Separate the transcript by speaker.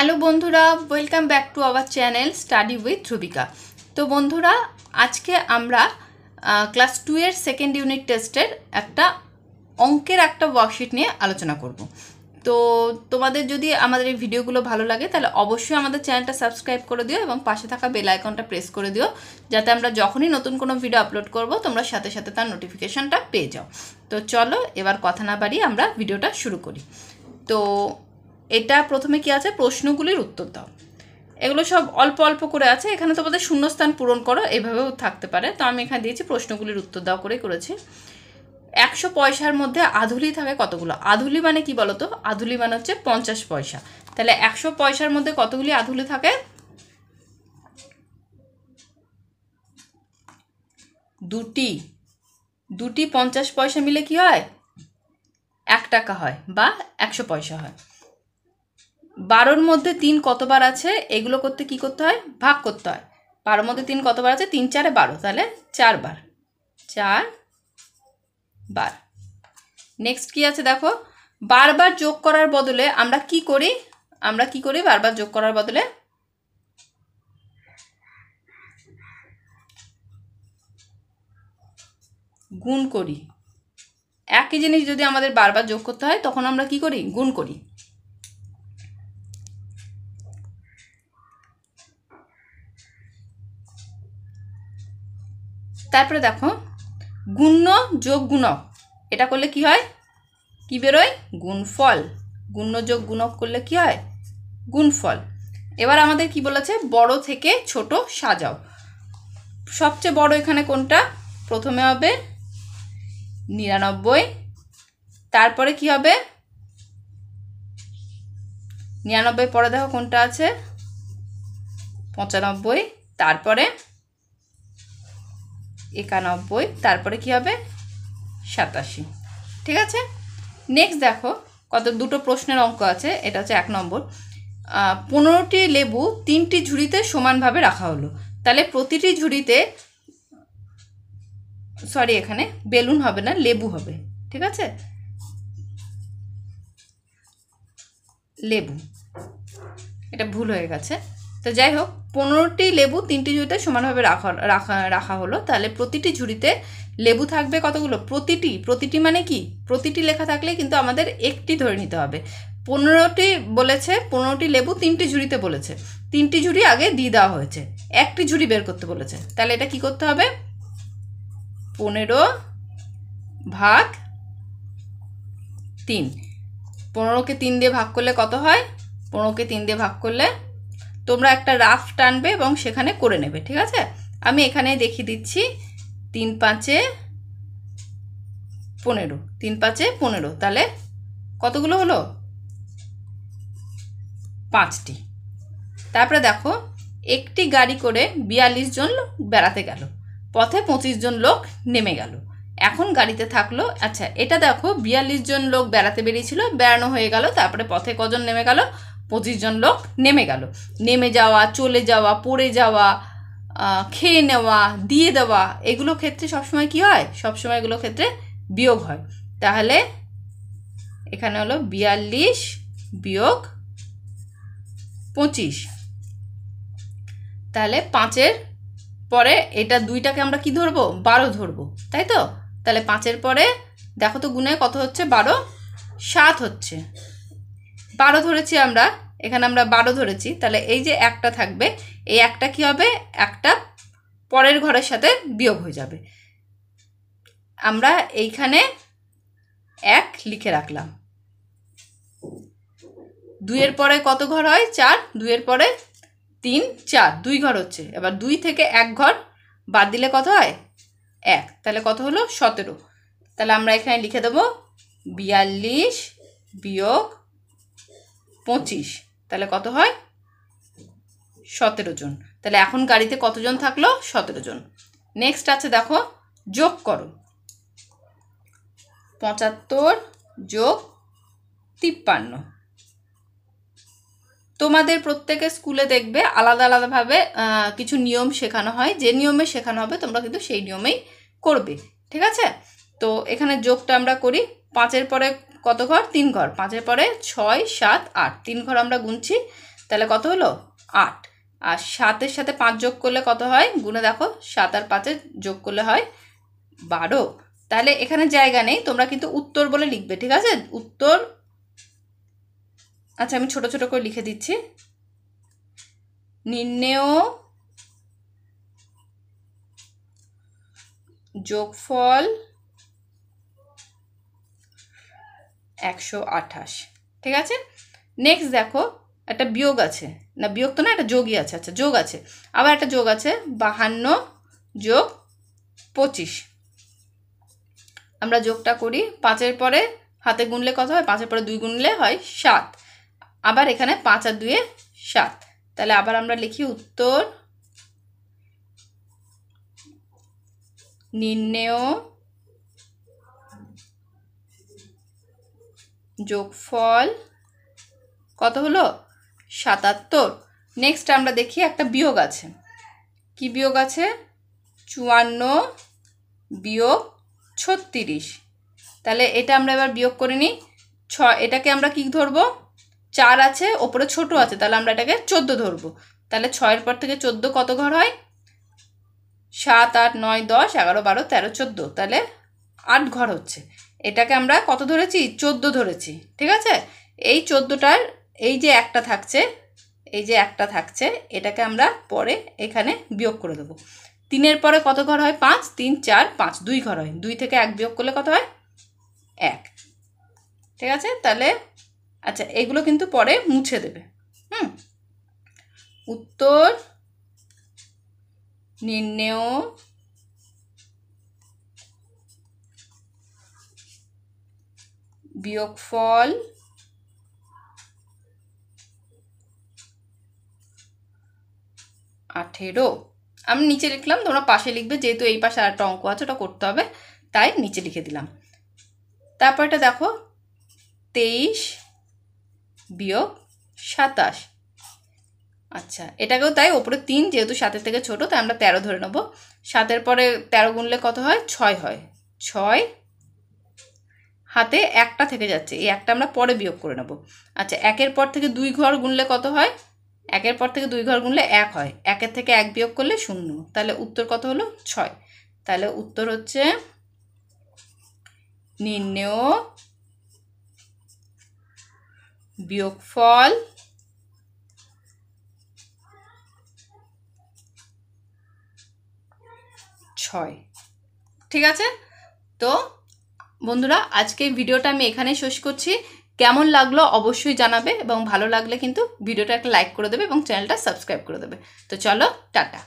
Speaker 1: Hello বন্ধুরা, welcome back to our channel study with Rubika. তো বন্ধুরা, আজকে আমরা ক্লাস 2 এর সেকেন্ড ইউনিট টেস্টের একটা অঙ্কের একটা ওয়ার্কশিট নিয়ে আলোচনা করব। তো তোমাদের যদি আমাদের এই ভিডিওগুলো ভালো লাগে তাহলে অবশ্যই আমাদের চ্যানেলটা সাবস্ক্রাইব করে দিও এবং পাশে থাকা বেল আইকনটা প্রেস করে দিও, যাতে আমরা যখনই নতুন কোনো ভিডিও আপলোড করব তোমরা সাথে সাথে তার নোটিফিকেশনটা পেয়ে যাও। তো চলো এবার কথা না বাড়িয়ে আমরা ভিডিওটা শুরু করি। তো এটা প্রথমে কি আছে, প্রশ্নগুলির উত্তর দাও। এগুলো সব অল্প অল্প করে আছে, এখানে তোমাদের শূন্যস্থান পূরণ করো, এভাবেও থাকতে পারে। তো আমি এখানে দিয়েছি প্রশ্নগুলির উত্তর দাও করেই করেছি। 100 পয়সার মধ্যে আধুলি থাকে কতগুলো? আধুলি মানে কি বলো তো? আধুলি মানে হচ্ছে 50 পয়সা। তাহলে 100 পয়সার মধ্যে কতগুলি আধুলি থাকে? দুটি 50 পয়সা মিলে কি হয়? 1 টাকা হয় বা 100 পয়সা হয়। 12-র মধ্যে 3 কতবার আছে? এগুলো করতে কি করতে হয়? ভাগ করতে হয়। 12-র মধ্যে 3 কতবার আছে? 3 4 12, তাহলে 4 বার। নেক্সট কি আছে দেখো, বারবার যোগ করার বদলে আমরা কি করি? বারবার যোগ করার বদলে গুণ করি। একই জিনিস যদি আমাদের বারবার যোগ করতে হয় তখন আমরা কি করি? গুণ করি। তারপরে দেখো, গুণ্য যোগ গুণক, এটা করলে কি হয়? কি বেরোয়? গুণফল। গুণ্য যোগ গুণক করলে কি হয়? গুণফল। এবার আমাদের কি বলেছে? বড় থেকে ছোট সাজাও। সবচেয়ে বড় এখানে কোনটা? প্রথমে হবে 99, তারপরে কি হবে? 99 পরে দেখো কোনটা আছে? 95, তারপরে 91, তারপরে কি হবে? 87। ঠিক আছে। নেক্সট দেখো, দুটো প্রশ্নের অঙ্ক আছে। এটা হচ্ছে 1 নম্বর। 15টি লেবু 3টি ঝুড়িতে সমানভাবে রাখা হলো। তাহলে প্রতিটি ঝুড়িতে, সরি এখানে বেলুন হবে না, লেবু হবে। ঠিক আছে, লেবু, এটা ভুল হয়ে গেছে। তো যাই হোক, 15টি লেবু 3টি ঝুড়িতে সমানভাবে রাখা হলো। তাহলে প্রতিটি ঝুড়িতে লেবু থাকবে কতগুলো? প্রতিটি মানে কি? প্রতিটি লেখা থাকলে কিন্তু আমাদের একটি ধরে নিতে হবে। 15টি বলেছে, 15টি লেবু 3টি ঝুড়িতে বলেছে, 3টি ঝুড়ি আগে দিয়ে দেওয়া হয়েছে, একটি ঝুড়ি বের করতে বলেছে। তাহলে এটা কি করতে হবে? 15 ভাগ 3। 15কে 3 দিয়ে ভাগ করলে কত হয়? 15কে 3 দিয়ে ভাগ করলে তোমরা একটা রাফ টানবে এবং সেখানে করে নেবে। ঠিক আছে, আমি এখানে দেখিয়ে দিচ্ছি। 3 5 15, 3 5 15, তাহলে কতগুলো হলো? 5টি। তারপরে দেখো, একটি গাড়ি করে 42 জন লোক বেড়াতে গেল, পথে 25 জন লোক নেমে গেল, এখন গাড়িতে থাকলো। আচ্ছা, এটা দেখো, 42 জন লোক বেড়াতে বেরিয়েছিল, বেড়ানো হয়ে গেল, তারপরে পথে কজন নেমে গেল? 25 জন লোক নেমে গেল। নেমে যাওয়া, চলে যাওয়া, পড়ে যাওয়া, খেয়ে নেওয়া, দিয়ে দেওয়া, এগুলো ক্ষেত্রে সবসময় কি হয়? সবসময় এগুলো ক্ষেত্রে বিয়োগ হয়। তাহলে এখানে হলো 42 বিয়োগ 25। তাহলে 5-এর পরে এটা 2টাকে আমরা কি ধরবো? 12 ধরবো, তাই তো? তাহলে 5-এর পরে দেখো তো গুণে কত হচ্ছে? 12, 7 হচ্ছে। 12 ধরেছি আমরা, এখানে আমরা 12 ধরেছি। তাহলে এই যে একটা থাকবে, এই একটা কি হবে? একটা পরের ঘরের সাথে বিয়োগ হয়ে যাবে। আমরা এইখানে 1 লিখে রাখলাম। 2-এর পরে কত ঘর হয়? 4। 2-এর পরে 3 4, 2 ঘর হচ্ছে। এবার 2 থেকে 1 ঘর বাদ দিলে কত হয়? 1। তাহলে কত হলো? 17। তাহলে আমরা এখানে লিখে দেবো 42 বিয়োগ 25। তাহলে কত হয়? 17 জন। তাহলে এখন গাড়িতে কতজন থাকলো? 17 জন। নেক্সট আছে দেখো, যোগ করো। 75 যোগ 53। তোমাদের প্রত্যেকের স্কুলে দেখবে আলাদা আলাদাভাবে কিছু নিয়ম শেখানো হয়। যে নিয়মে শেখানো হবে তোমরা কিন্তু সেই নিয়মেই করবে। ঠিক আছে, তো এখানে যোগটা আমরা করি। 5-এর পরে কত ঘর? 3 ঘর। 5-এর পরে 6 7 8, 3 ঘর আমরা গুনছি। তাহলে কত হলো 8। আর 7-এর সাথে 5 যোগ করলে কত হয়, গুণে দেখো, 7 আর 5 যোগ করলে হয় 12। তাহলে এখানে জায়গা নেই, তোমরা কিন্তু উত্তর বলে লিখবে, ঠিক আছে? উত্তর, আচ্ছা আমি ছোট ছোট করে লিখে দিচ্ছি। নির্ণেয় যোগফল 128, ঠিক আছে? নেক্সট দেখো একটা বিয়োগ আছে, না বিয়োগ তো না, একটা যোগই আছে। আচ্ছা যোগ আছে, আবার একটা যোগ আছে 52 যোগ 25। আমরা যোগটা করি, 5-এর পরে হাতে গুনলে কত হয়, 5-এর পরে 2 গুনলে হয় 7। আবার এখানে 5 আর 2-এ 7। তাহলে আবার আমরা লিখি উত্তর নির্ণেয় যোগফল কত হলো 77। নেক্সট আমরা দেখি একটা বিয়োগ আছে, কি বিয়োগ আছে, 54 বিয়োগ 36। তাহলে এটা আমরা এবার বিয়োগ করে নিই। এটাকে আমরা কি ধরবো, 4 আছে, ওপরে ছোট আছে, তাহলে আমরা এটাকে 14 ধরবো। তাহলে 6-এর পর থেকে 14 কত ঘর হয়, 7, 8, 9, 10, 11, 12, 13, 14, তাহলে 8 ঘর হচ্ছে। এটাকে আমরা কত ধরেছি, 14 ধরেছি, ঠিক আছে? এই 14টার এই যে একটা থাকছে, এই যে একটা থাকছে, এটাকে আমরা পরে এখানে বিয়োগ করে দেবো। 3-এর পরে কত ঘর হয়, 5, 3, 4, 5, 2 ঘর হয়। 2 থেকে 1 বিয়োগ করলে কত হয়, 1, ঠিক আছে? তাহলে আচ্ছা এগুলো কিন্তু পরে মুছে দেবে। উত্তর নির্ণেয় বিয়োগফল 18। আমি নিচে লিখলাম, তোমরা পাশে লিখবে, যেহেতু এই পাশে আরেকটা অঙ্ক আছে ওটা করতে হবে, তাই নিচে লিখে দিলাম। তারপর এটা দেখো 23 বিয়োগ 27। আচ্ছা এটাকেও তাই, ওপরে 3, যেহেতু 7-এর থেকে ছোট তাই আমরা 13 ধরে নেব। 7-এর পরে 13 গুনলে কত হয়, 6 হয়। 6, হাতে একটা থেকে যাচ্ছে, এই একটা আমরা পরে বিয়োগ করে নেব। আচ্ছা 1-এর পর থেকে 2 ঘর গুনলে কত হয়, 1-এর পর থেকে 2 ঘর গুনলে 1 হয়। 1-এর থেকে 1 বিয়োগ করলে 0। তাহলে উত্তর কত হলো, 6। তাহলে উত্তর হচ্ছে নির্ণেয় বিয়োগফল 6, ঠিক আছে? তো বন্ধুরা আজকে ভিডিওটা আমি এখানেই শেষ করছি। কেমন লাগলো অবশ্যই জানাবে, এবং ভালো লাগলে কিন্তু ভিডিওটা একটা লাইক করে দেবে এবং চ্যানেলটা সাবস্ক্রাইব করে দেবে। তো চলো টাটা।